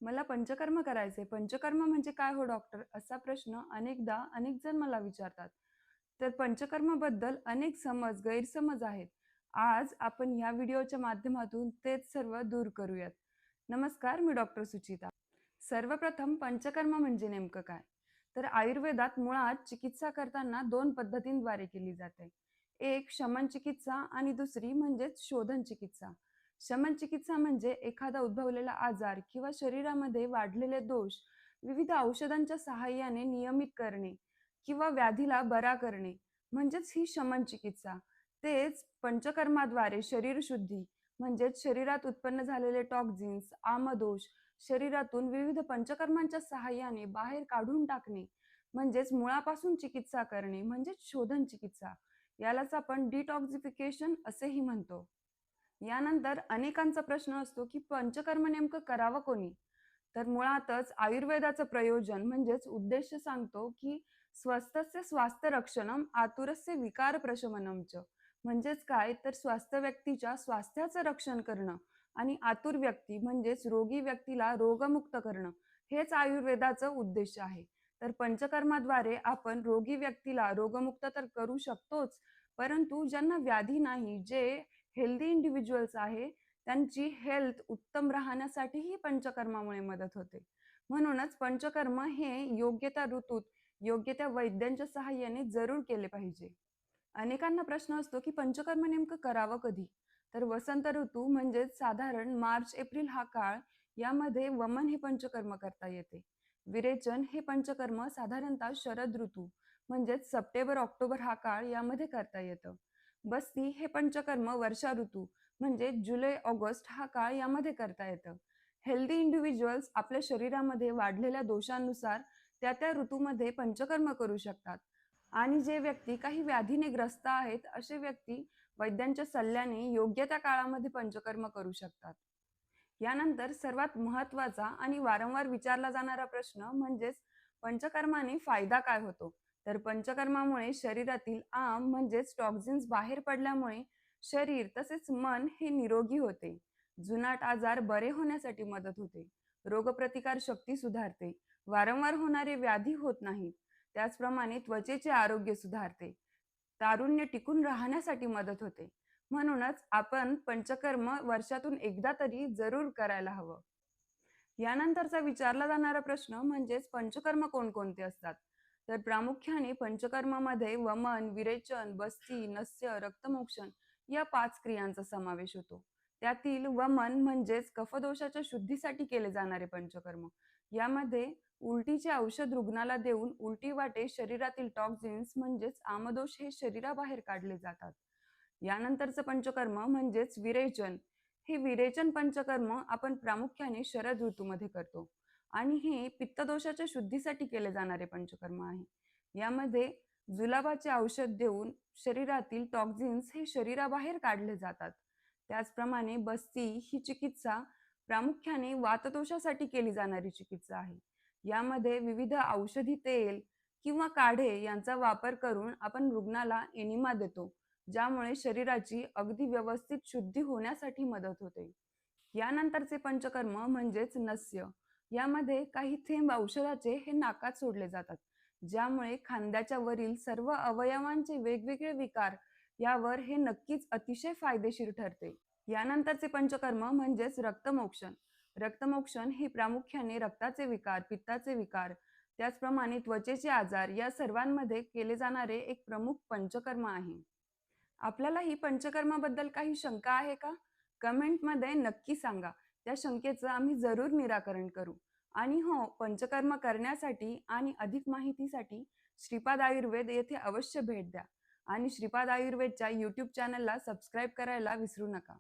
मला पंचकर्म करायचे. पंचकर्म म्हणजे काय हो डॉक्टर? असा प्रश्न अनेकदा अनेक जण मला विचारतात. तर पंचकर्माबद्दल अनेक समज, गैरसमज आहेत. आज आपण या व्हिडिओच्या माध्यमातून तेच सर्व दूर करूयात. नमस्कार, मी डॉक्टर सुचिता. सर्वप्रथम पंचकर्म म्हणजे नेमकं काय? तर आयुर्वेदात मुळात चिकित्सा करताना 2 पद्धतींद्वारे केली जाते. एक शमन चिकित्सा आणि दुसरी म्हणजेच शोधन चिकित्सा. शमन चिकित्सा म्हणजे एखादा उद्भवलेला आजार किंवा शरीरामध्ये वाढलेले दोष विविध औषधांच्या सहाय्याने नियमित करणे किंवा व्याधीला बरा करणे म्हणजेच ही शमन चिकित्सा. तेच पंचकर्माद्वारे शरीर शुद्धी म्हणजेच शरीरात उत्पन्न झालेले टॉक्झिन्स, आमदोष शरीरातून विविध पंचकर्मांच्या सहाय्याने बाहेर काढून टाकणे म्हणजेच मुळापासून चिकित्सा करणे म्हणजेच शोधन चिकित्सा. यालाच आपण डिटॉक्सिफिकेशन असेही म्हणतो. यानंतर अनेकांचा प्रश्न असतो की पंचकर्म नेमकं करावं कोणी? तर मुळातच आयुर्वेदाचं प्रयोजन म्हणजेच उद्देश सांगतो की स्वस्थस्य स्वास्थ्य रक्षणम आतुरस्य विकार प्रशमनम च. म्हणजेच काय तर स्वस्थ व्यक्तीच्या स्वास्थ्याचं रक्षण करणं आणि आतुर व्यक्ती म्हणजेच रोगी व्यक्तीला रोगमुक्त करणं हेच आयुर्वेदाचं उद्देश आहे. तर पंचकर्माद्वारे आपण रोगी व्यक्तीला रोगमुक्त तर करू शकतोच, परंतु ज्यांना व्याधी नाही, जे हेल्दी इंडिव्हिज्युअल्स आहे, त्यांची हेल्थ उत्तम राहण्यासाठीही पंचकर्मामुळे मदत होते. म्हणूनच पंचकर्म हे योग्य त्या ऋतूत, योग्य त्या वैद्यांच्या सहाय्याने जरूर केले पाहिजे. अनेकांना प्रश्न असतो की पंचकर्म नेमकं करावं कधी? तर वसंत ऋतू म्हणजेच साधारण मार्च-एप्रिल हा काळ, यामध्ये वमन हे पंचकर्म करता येते. विरेचन हे पंचकर्म साधारणतः शरद ऋतू म्हणजेच सप्टेंबर-ऑक्टोबर हा काळ यामध्ये करता येतं. बस्ती हे पंचकर्म वर्षा ऋतू म्हणजे जुलै-ऑगस्ट हा काळ यामध्ये करता येतं. हेल्दी इंडिव्हिज्युअल्स आपल्या शरीरामध्ये वाढलेल्या दोषांनुसार त्या त्या ऋतूमध्ये पंचकर्म करू शकतात. आणि जे व्यक्ती काही व्याधीने ग्रस्त आहेत, असे व्यक्ती वैद्यांच्या सल्ल्याने योग्य त्या काळामध्ये पंचकर्म करू शकतात. यानंतर सर्वात महत्त्वाचा आणि वारंवार विचारला जाणारा प्रश्न म्हणजेच पंचकर्माने फायदा काय होतो? तर पंचकर्मामुळे शरीरातील आम म्हणजेच टॉक्झिन्स बाहेर पडल्यामुळे शरीर तसेच मन हे निरोगी होते. जुनाट आजार बरे होण्यासाठी मदत होते. रोगप्रतिकार शक्ती सुधारते. वारंवार होणारे व्याधी होत नाहीत. त्याचप्रमाणे त्वचेचे आरोग्य सुधारते. तारुण्य टिकून राहण्यासाठी मदत होते. म्हणूनच आपण पंचकर्म वर्षातून एकदा तरी जरूर करायला हवं. यानंतरचा विचारला जाणारा प्रश्न म्हणजेच पंचकर्म कोणकोणते असतात? तर प्रामुख्याने पंचकर्मामध्ये वमन, विरेचन, बस्ती, नस्य, रक्तमोक्षण या 5 क्रियांचा समावेश होतो. त्यातील वमन म्हणजेच कफदोषाच्या शुद्धीसाठी केले जाणारे पंचकर्म. यामध्ये उलटीचे औषध रुग्णाला देऊन उलटी वाटे शरीरातील टॉक्झिन्स म्हणजेच आमदोष हे शरीराबाहेर काढले जातात. यानंतरचं पंचकर्म म्हणजेच विरेचन. हे विरेचन पंचकर्म आपण प्रामुख्याने शरद ऋतूमध्ये करतो आणि हे पित्तदोषाच्या शुद्धीसाठी केले जाणारे पंचकर्म आहे. यामध्ये जुलाबाचे औषध देऊन शरीरातील टॉक्झिन्स हे शरीराबाहेर काढले जातात. त्याचप्रमाणे बस्ती ही चिकित्सा प्रामुख्याने वातदोषासाठी केली जाणारी चिकित्सा आहे. यामध्ये विविध औषधी तेल किंवा काढे यांचा वापर करून आपण रुग्णाला एनिमा देतो, ज्यामुळे शरीराची अगदी व्यवस्थित शुद्धी होण्यासाठी मदत होते. यानंतरचे पंचकर्म म्हणजेच नस्य. यामध्ये काही थेंब औषधाचे हे नाकात सोडले जातात, ज्यामुळे खांद्याच्या वरील सर्व अवयवांचे वेगवेगळे विकार यावर हे नक्कीच अतिशय फायदेशीर ठरते. यानंतरचे पंचकर्म म्हणजेच रक्तमोक्षण. रक्तमोक्षण हे प्रामुख्याने रक्ताचे विकार, पित्ताचे विकार, त्याचप्रमाणे त्वचेचे आजार या सर्वांमध्ये केले जाणारे एक प्रमुख पंचकर्म आहे. आपल्याला ही पंचकर्माबद्दल काही शंका आहे का? कमेंटमध्ये नक्की सांगा. त्या शंकेचं आम्ही जरूर निराकरण करू. आणि हो, पंचकर्म करण्यासाठी आणि अधिक माहितीसाठी श्रीपाद आयुर्वेद येथे अवश्य भेट द्या आणि श्रीपाद आयुर्वेदच्या YouTube चॅनलला सबस्क्राईब करायला विसरू नका.